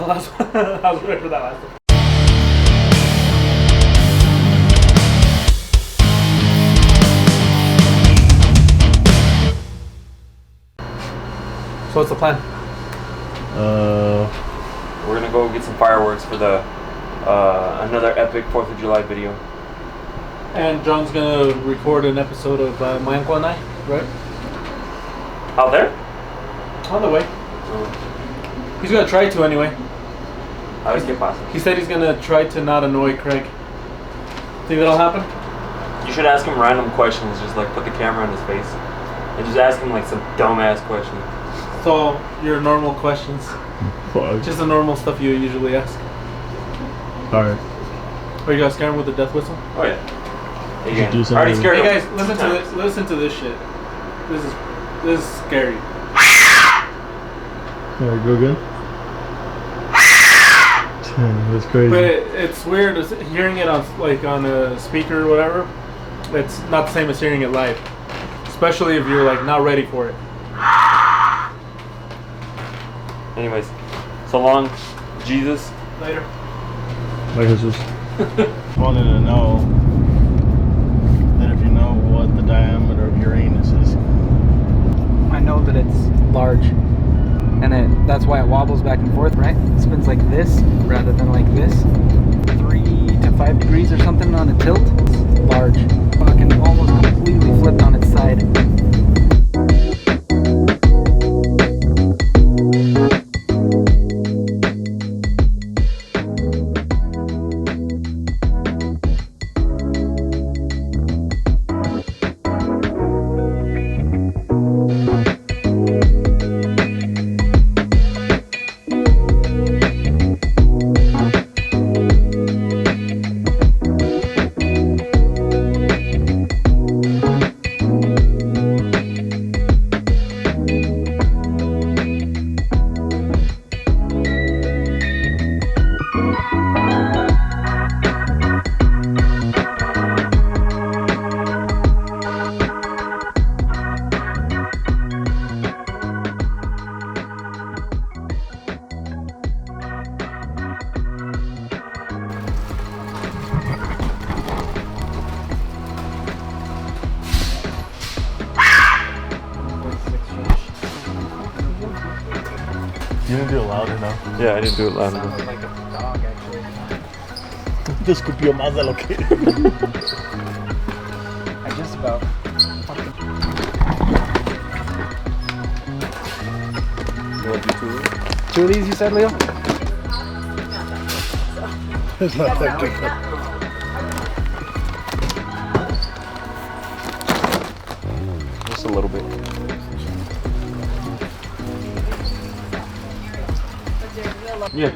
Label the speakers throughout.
Speaker 1: last one. I was ready for that last one. So what's the plan?
Speaker 2: We're gonna go get some fireworks for the another epic 4th of July video.
Speaker 1: And John's gonna record an episode of My Uncle and I, right?
Speaker 2: Out there?
Speaker 1: On the way. He's gonna try to anyway.
Speaker 2: A ver qué pasa.
Speaker 1: He said he's gonna try to not annoy Craig. Think that'll happen?
Speaker 2: You should ask him random questions, just like put the camera in his face. And just ask him like some dumbass questions.
Speaker 1: So, your normal questions.
Speaker 3: Fuck.
Speaker 1: Just the normal stuff you usually ask.
Speaker 3: Alright.
Speaker 1: Are you guys scared with the death whistle?
Speaker 2: Oh yeah. Again,
Speaker 3: do something.
Speaker 2: already scared
Speaker 1: Hey
Speaker 2: him.
Speaker 1: guys, listen to this shit. This is scary.
Speaker 3: Alright, go again. That's crazy.
Speaker 1: But it's weird hearing it on a speaker or whatever. It's not the same as hearing it live, especially if you're like not ready for it.
Speaker 2: Anyways, so long, Jesus.
Speaker 1: Later.
Speaker 3: Like it's just wanted to know that if you know what the diameter of Uranus is.
Speaker 4: I know that it's large, and that's why it wobbles back and forth, right? It spins like this rather than like this. 3 to 5 degrees or something on a tilt. It's large. Fucking almost completely flipped on its side.
Speaker 3: You didn't do it loud enough.
Speaker 2: Yeah, I didn't do it loud enough.
Speaker 4: Sounded like a dog, actually.
Speaker 3: This could be a más de lo que.
Speaker 4: I just about fucking...
Speaker 2: You want to do two?
Speaker 4: 2 of these, you said, Leo?
Speaker 3: It's not that good.
Speaker 2: Just a little bit. Yeah.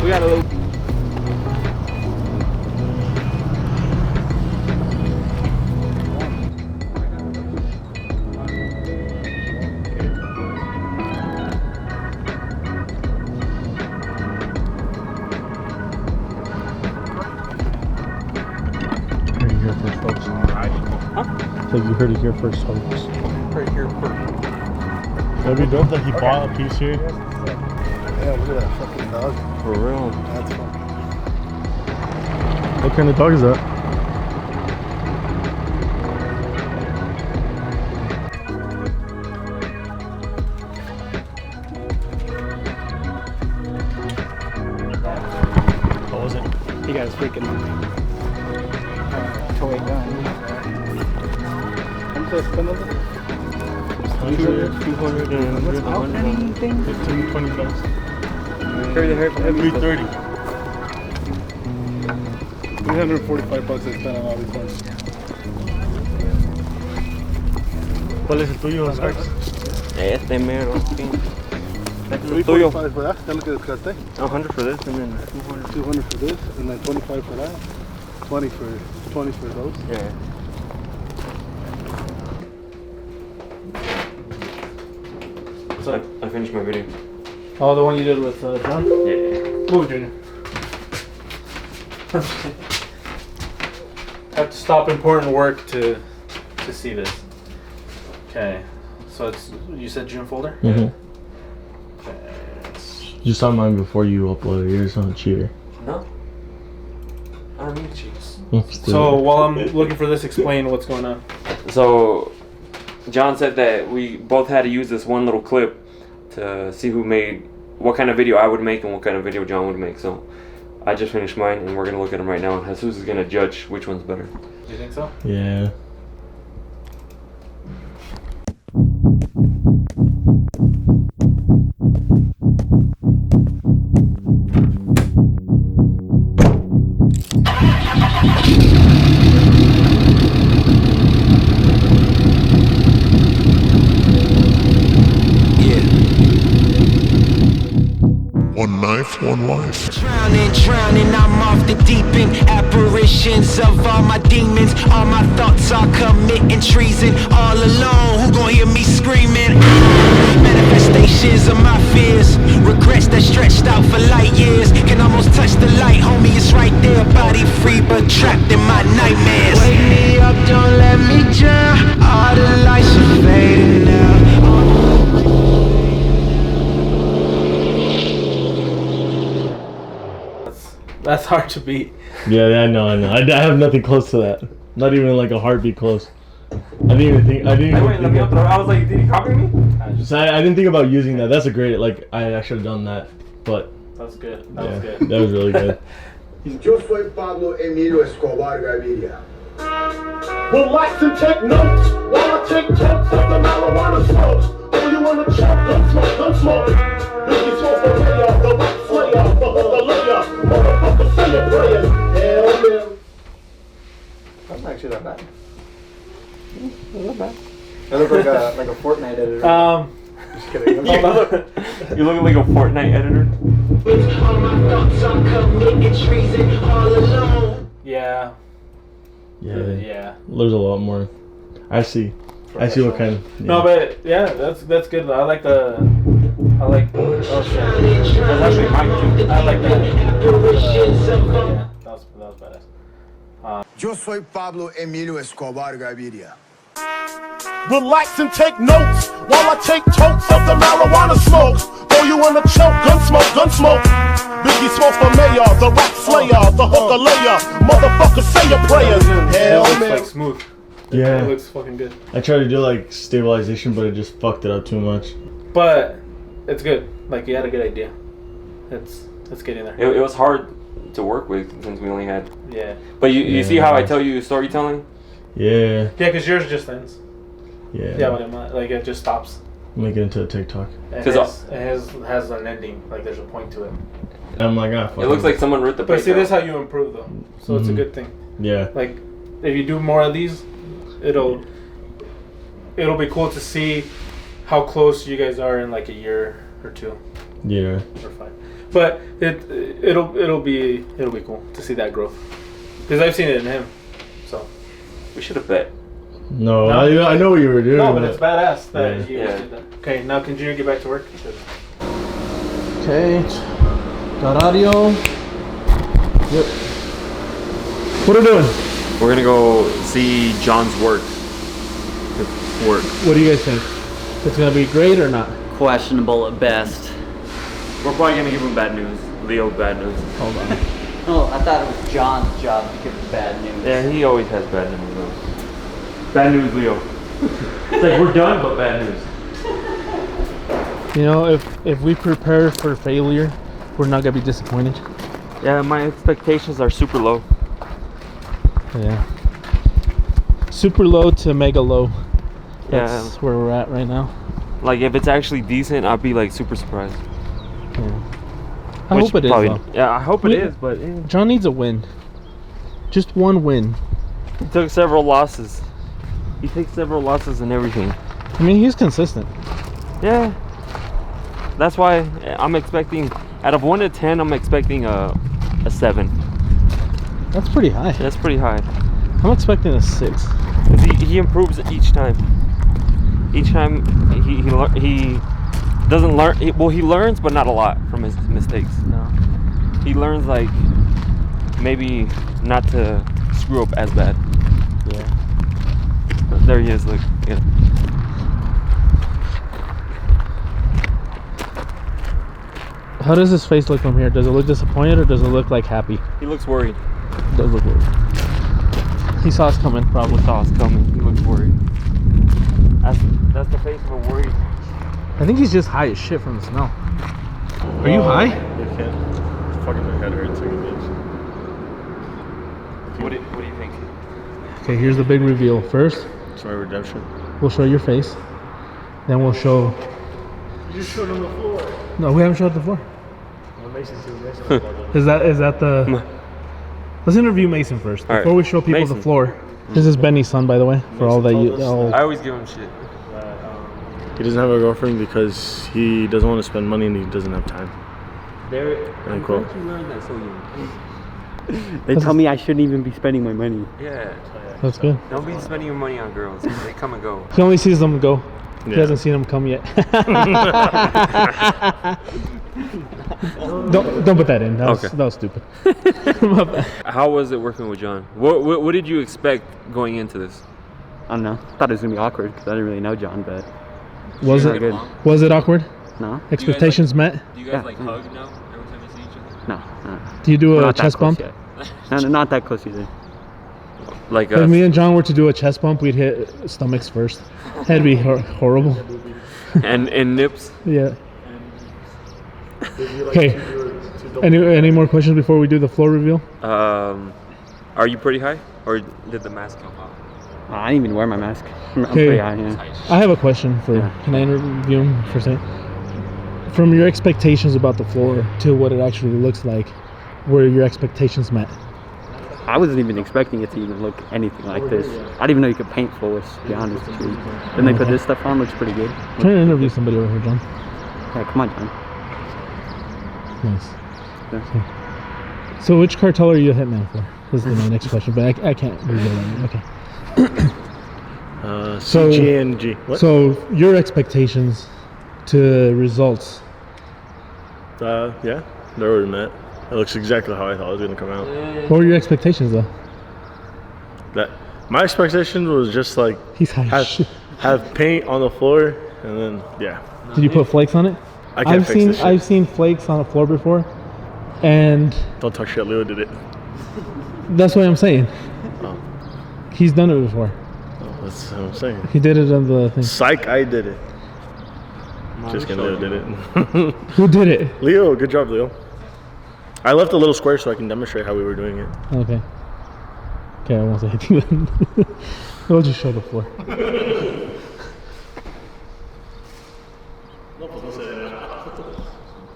Speaker 4: We got a little...
Speaker 3: Heard it here first, folks. So you heard it here first, folks.
Speaker 4: Right here first.
Speaker 3: That'd be dope that he bought a piece here.
Speaker 5: Yeah, look at that fucking dog.
Speaker 2: For real.
Speaker 5: That's fun.
Speaker 3: What kind of dog is that? What was it?
Speaker 4: He got his freaking toy gun. I'm just gonna...
Speaker 3: 200
Speaker 4: Without anything?
Speaker 3: 15, 20 bucks.
Speaker 4: Carry the hair from every
Speaker 3: 330.
Speaker 5: 345 bucks I spent on all these ones.
Speaker 3: ¿Cuál es el tuyo, Oscar?
Speaker 2: Este mero.
Speaker 5: $345 for that. Then look at the cut thing.
Speaker 2: 100 for this, and then 200.
Speaker 5: 200 for this, and then 25 for that. 20 for those.
Speaker 2: Yeah. So I finished my video.
Speaker 1: Oh, the one you did with John?
Speaker 2: Yeah.
Speaker 1: Move, Junior. Have to stop important work to see this. Okay, so it's, you said June folder?
Speaker 3: Mm-hmm.
Speaker 1: Okay.
Speaker 3: You saw mine before you uploaded yours on Cheater.
Speaker 2: No. I don't need cheats.
Speaker 1: So while I'm looking for this, explain what's going on.
Speaker 2: So John said that we both had to use this one little clip to see what kind of video I would make and what kind of video John would make. So I just finished mine, and we're gonna look at them right now. And Jesus is gonna judge which one's better.
Speaker 1: Do you think so?
Speaker 3: Yeah.
Speaker 6: One knife, one life.
Speaker 7: Drowning, I'm off the deep end. Apparitions of all my demons. All my thoughts are committing treason. All alone, who gon' hear me screaming? Manifestations of my fears. Regrets that stretched out for light years. Can almost touch the light, homie, it's right there. Body free, but trapped in my nightmares. Wake me up, don't let me drown. All the lights are fading now.
Speaker 1: That's hard to beat.
Speaker 3: Yeah, I know. I have nothing close to that. Not even like a heartbeat close. I didn't even think. I
Speaker 2: was like, did he copy me?
Speaker 3: I didn't think about using that. That's a great. Like I should have done that, but
Speaker 1: That's good. That was good.
Speaker 3: That was really good.
Speaker 8: Yo soy Pablo Emilio Escobar Gaviria. Relax and take notes while I take totes of the marijuana smokes. Oh, you wanna choke? Don't smoke, don't smoke. Biggie smoke the layer, the wax slayer, the hooker layer. Motherfucker, say your prayers. Hell yeah.
Speaker 4: That's not actually that bad. Not bad. I look like a Fortnite editor. Just kidding.
Speaker 2: You look like a Fortnite editor.
Speaker 7: All my thoughts are committing treason. All alone.
Speaker 1: Yeah.
Speaker 3: Yeah. There's a lot more. I see what kind. Yeah.
Speaker 1: No, but yeah, that's good. I like. Oh shit. That's actually mine too. I like that. Yeah, that was badass.
Speaker 8: Yo soy Pablo Emilio Escobar Gaviria. Relax and take notes while I take totes of the marijuana smokes. Oh, you wanna choke? Gun smoke. Biggie smoke the mayor, the rap slayer, the hooker layer. Motherfucker, say your prayers. Hell
Speaker 1: It looks
Speaker 8: man.
Speaker 1: like smooth.
Speaker 3: Yeah.
Speaker 1: It looks fucking good.
Speaker 3: I tried to do like stabilization, but it just fucked it up too much.
Speaker 1: But it's good. Like, you had a good idea. It's getting there.
Speaker 2: It was hard to work with since we only had.
Speaker 1: Yeah.
Speaker 2: But you see how I tell you storytelling?
Speaker 3: Yeah.
Speaker 1: Yeah, because yours just ends.
Speaker 3: Yeah.
Speaker 1: Yeah, but like it just stops.
Speaker 3: I'm gonna get into a TikTok.
Speaker 1: It has an ending. Like, there's a point to it.
Speaker 3: And I'm like, fuck
Speaker 2: It looks like someone wrote the
Speaker 1: But
Speaker 2: page
Speaker 1: see,
Speaker 2: down.
Speaker 1: this is how you improve though. So it's a good thing.
Speaker 3: Yeah.
Speaker 1: Like, if you do more of these, it'll be cool to see how close you guys are in like a year or two.
Speaker 3: Yeah.
Speaker 1: Or 5. But it'll be cool to see that growth. Because I've seen it in him. So
Speaker 2: We should have bet.
Speaker 3: No, I know what you were doing.
Speaker 1: no, but it's badass that you
Speaker 2: Yeah.
Speaker 1: did that. Okay, now can Junior get back to work?
Speaker 3: Okay. Got audio. Yep. What are we doing?
Speaker 2: We're gonna go see John's work.
Speaker 1: What do you guys think? It's gonna be great or not?
Speaker 9: Questionable at best.
Speaker 2: We're probably gonna give him bad news. Leo bad news.
Speaker 1: Hold on.
Speaker 9: Oh, I thought it was John's job to give the bad news.
Speaker 2: Yeah, he always has bad news though. Bad news, Leo. It's like we're done, but bad news.
Speaker 1: You know, if we prepare for failure, we're not gonna be disappointed.
Speaker 2: Yeah, my expectations are super low.
Speaker 1: Yeah. Super low to mega low. That's
Speaker 2: Yeah.
Speaker 1: where we're at right now.
Speaker 2: Like if it's actually decent, I'll be like super surprised.
Speaker 1: Yeah. I
Speaker 2: Which
Speaker 1: hope it is
Speaker 2: probably-
Speaker 1: though.
Speaker 2: Yeah, I hope it is, but
Speaker 1: John needs a win. Just one win.
Speaker 2: he took several losses. He takes several losses and everything.
Speaker 1: I mean, he's consistent.
Speaker 2: Yeah. That's why I'm expecting, out of 1 to 10, I'm expecting a 7.
Speaker 3: That's pretty high.
Speaker 2: That's pretty high.
Speaker 3: I'm expecting a 6.
Speaker 2: 'Cause he improves each time. Each time he doesn't learn. He learns, but not a lot from his mistakes.
Speaker 3: No.
Speaker 2: He learns like maybe not to screw up as bad.
Speaker 3: Yeah.
Speaker 2: There he is. Look. Yeah.
Speaker 3: How does his face look from here? Does it look disappointed or does it look like happy?
Speaker 2: He looks worried.
Speaker 3: It does look worried. He saw us coming, probably.
Speaker 2: Saw us coming. He looks worried. That's the face of a worried.
Speaker 3: I think he's just high as shit from the smell. Are you high?
Speaker 5: You can't. Fucking my head hurts like a bitch.
Speaker 2: What do you think?
Speaker 3: Okay, here's the big reveal. First,
Speaker 5: It's my redemption.
Speaker 3: we'll show your face. Then we'll show.
Speaker 5: You just showed on the floor.
Speaker 3: No, we haven't showed the floor.
Speaker 5: Well, Mason too. Mason.
Speaker 3: Is that the? Let's interview Mason first
Speaker 2: All
Speaker 3: before
Speaker 2: right.
Speaker 3: we show people
Speaker 2: Mason.
Speaker 3: the floor. This is Benny's son, by the way. For all that you.
Speaker 2: I always give him shit.
Speaker 5: He doesn't have a girlfriend because he doesn't want to spend money and he doesn't have time.
Speaker 2: I'm
Speaker 5: cool.
Speaker 2: glad you learned that so young.
Speaker 9: They tell me I shouldn't even be spending my money.
Speaker 2: Yeah.
Speaker 3: That's good.
Speaker 2: Don't be spending your money on girls. They come and go.
Speaker 3: He only sees them go. He
Speaker 5: Yeah.
Speaker 3: hasn't seen them come yet. don't put that in. That was,
Speaker 2: Okay.
Speaker 3: that was stupid.
Speaker 2: How was it working with John? What did you expect going into this?
Speaker 9: I don't know. Thought it was gonna be awkward because I didn't really know John, but
Speaker 3: Was
Speaker 9: Not
Speaker 3: it?
Speaker 9: good.
Speaker 3: Was it awkward?
Speaker 9: no,
Speaker 3: Expectations met?
Speaker 2: Do you
Speaker 9: guys,
Speaker 2: guys
Speaker 9: Yeah.
Speaker 2: hug now every time you see each other?
Speaker 9: no.
Speaker 3: Do you do
Speaker 9: We're
Speaker 3: a
Speaker 9: not that
Speaker 3: chest
Speaker 9: close
Speaker 3: bump?
Speaker 9: yet. No, not that close either.
Speaker 2: Like
Speaker 3: If me and John were to do a chest bump, we'd hit stomachs first. That'd be horrible.
Speaker 2: and nips.
Speaker 3: Yeah. Okay. Any more questions before we do the floor reveal?
Speaker 2: Are you pretty high, or did the mask come off?
Speaker 9: I didn't even wear my mask. I'm
Speaker 3: Okay.
Speaker 9: pretty high, yeah.
Speaker 3: I have a question for.
Speaker 9: Yeah.
Speaker 3: Can I interview him for a second? From your expectations about the floor to what it actually looks like, were your expectations met?
Speaker 9: I wasn't even expecting it to even look anything like this. I didn't even know you could paint floors, to be honest with you. Then they put this stuff on, looks pretty good.
Speaker 3: I'm trying to interview somebody over here, John.
Speaker 9: Yeah, come on, John.
Speaker 3: Nice.
Speaker 9: Yeah.
Speaker 3: Okay. So which cartel are you a hitman for? This is my next question, but I can't reveal that. Okay. So-
Speaker 5: CGNG. What?
Speaker 3: So your expectations to results.
Speaker 5: Yeah, they're already met. It looks exactly how I thought it was gonna come out.
Speaker 3: What were your expectations though?
Speaker 5: That my expectation was just like
Speaker 3: He's high as shit.
Speaker 5: have paint on the floor and then yeah.
Speaker 3: Did you put flakes on it?
Speaker 5: I can't fix this shit.
Speaker 3: I've seen flakes on the floor before, and
Speaker 5: Don't talk shit. Leo did it.
Speaker 3: that's what I'm saying.
Speaker 5: Oh.
Speaker 3: He's done it before.
Speaker 5: Oh, that's what I'm saying.
Speaker 3: He did it on the thing.
Speaker 5: Psych, I did it. Just kidding, Leo did it.
Speaker 3: Who did it?
Speaker 5: Leo, good job, Leo. I left a little square so I can demonstrate how we were doing it.
Speaker 3: Okay. Okay, I won't say anything then. We'll just show the floor.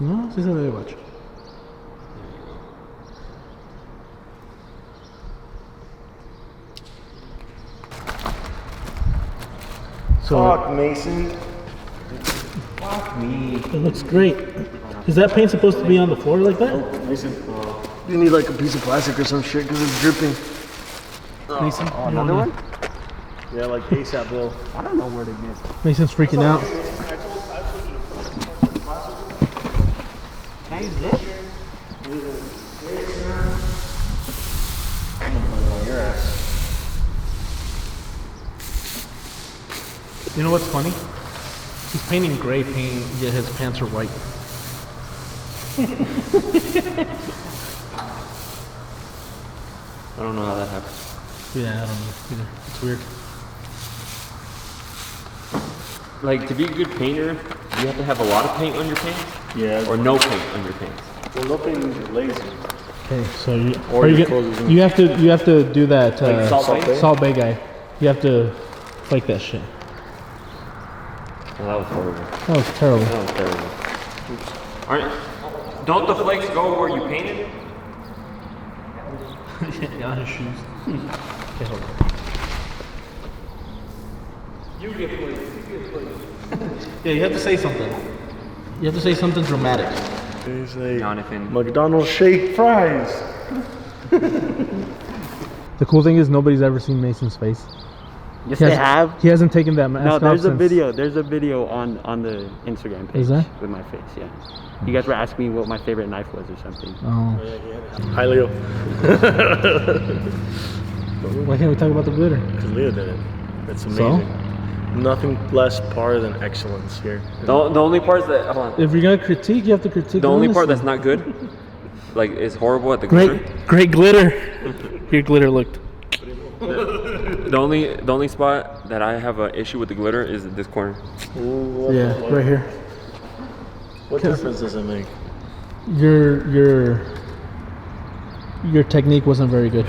Speaker 3: No, sí se debe watch. So
Speaker 5: Fuck, Mason.
Speaker 3: it looks great. Is that paint supposed to be on the floor like that?
Speaker 5: Mason. You need like a piece of plastic or some shit because it's dripping.
Speaker 3: Mason,
Speaker 9: Another one?
Speaker 5: Yeah, like ASAP, Bill.
Speaker 9: I don't know where to get.
Speaker 3: Mason's freaking out.
Speaker 9: Can I use this?
Speaker 3: You know what's funny? He's painting gray paint, yet his pants are white.
Speaker 2: I don't know how that happened.
Speaker 3: Yeah, I don't know either. It's weird.
Speaker 2: Like, to be a good painter, you have to have a lot of paint on your pants,
Speaker 5: Yeah.
Speaker 2: or no paint on your pants.
Speaker 5: Well, no paint means you're lazy.
Speaker 3: Okay, so you
Speaker 5: Or
Speaker 3: are you
Speaker 5: your
Speaker 3: gonna-
Speaker 5: clothes isn't-
Speaker 3: you have to do that
Speaker 2: Like Salt Bay?
Speaker 3: Salt Bay guy. You have to flake that shit.
Speaker 2: Oh, that was horrible.
Speaker 3: That was terrible.
Speaker 2: That was terrible. Don't the flakes go where you painted?
Speaker 3: Yeah, on his shoes. Okay, hold on.
Speaker 2: You get flakes.
Speaker 3: Yeah, you have to say something.
Speaker 1: You have to say something dramatic.
Speaker 3: You say
Speaker 2: Jonathan.
Speaker 3: McDonald's shake fries.
Speaker 1: The cool thing is nobody's ever seen Mason's face.
Speaker 9: Yes, they have.
Speaker 1: He hasn't taken that mask
Speaker 9: No,
Speaker 1: off
Speaker 9: there's a
Speaker 1: since-
Speaker 9: video. There's a video on the Instagram page
Speaker 1: Is there?
Speaker 9: with my face. Yeah. You guys were asking me what my favorite knife was or something.
Speaker 1: Oh.
Speaker 3: Hi, Leo.
Speaker 1: Why can't we talk about the glitter?
Speaker 3: Because Leo did it. It's amazing. Nothing less par than excellence here.
Speaker 2: The only parts that hold on.
Speaker 1: If you're gonna critique, you have to critique.
Speaker 2: The only part
Speaker 1: honestly.
Speaker 2: that's not good, like, is horrible at the glitter.
Speaker 1: Great glitter. Your glitter looked.
Speaker 2: The only spot that I have an issue with the glitter is this corner.
Speaker 3: Ooh,
Speaker 1: Yeah, right here.
Speaker 3: What difference does it make?
Speaker 1: Your technique wasn't very good.